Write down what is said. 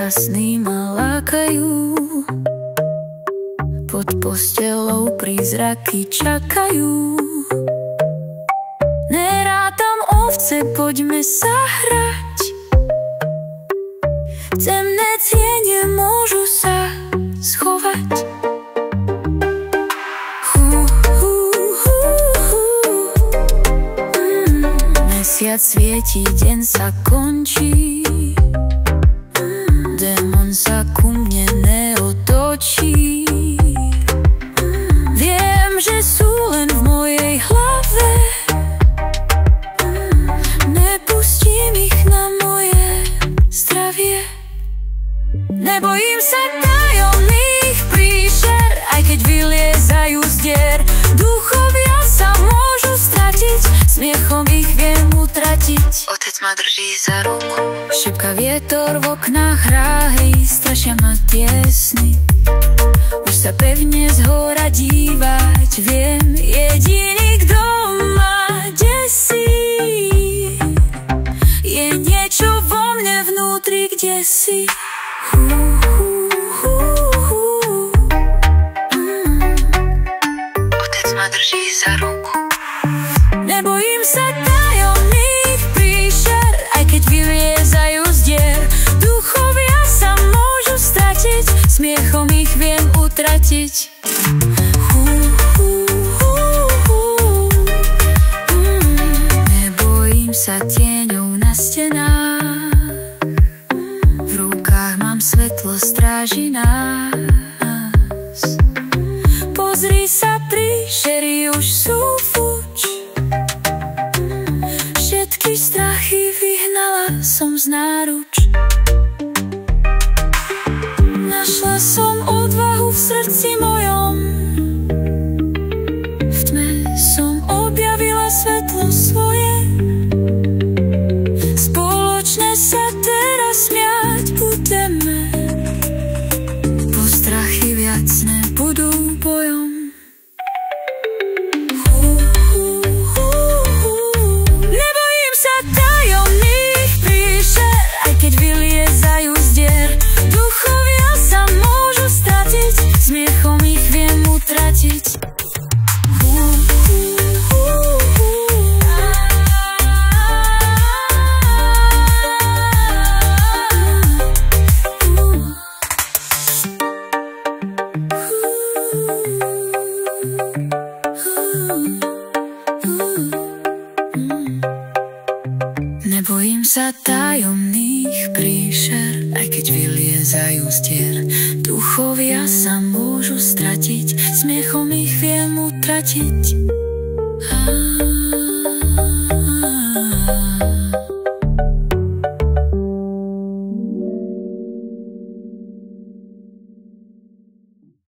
sny ma lákajú, pod postelou prízraky čakajú. Nerátam ovce, poďme sa hrať. Temné tiene môžu sa schovať. Mesiac svieti, deň sa končí, démon sa ku mne neotočí. Viem, že sú len v mojej hlave, nepustím ich na moje zdravie. Nebojím sa tajomných príšer, aj keď vyliezajú z dier. Duchovia sa môžu stratiť, smiechom ich viem utratiť. Otec ma drží za ruku, šepka vietor v oknách hráhej, strašia ma tie sny. Už sa pevne zhora dívať viem, jediný, kto ma desí, je niečo vo mne vnútri, kdesi. Otec ma drží za ruku. Nebojím sa tajomných príšer, aj keď vyliezajú z dier. Duchovia sa môžu stratiť, smiechom ich viem utratiť. Nebojím sa tieňov na stenách, v rukách mám svetlo, stráži nás. Pozri sa, príšery už sú fuč, všetky strachy vyhnala som z náruč. Našla som odvahu v srdci mojom, v tme som objavila svetlo svoje. Spoločne sa teraz smiať budeme, postrachy viac nebudú bojom. Nebojím sa tajomných príšer, aj keď vyliezajú z dier. Duchovia sa môžu stratiť, smiechom ich viem utratiť. Nebojím sa tajomných príšer, aj keď vyliezajú z dier. Duchovia sa môžu stratiť, smiechom ich viem utratiť.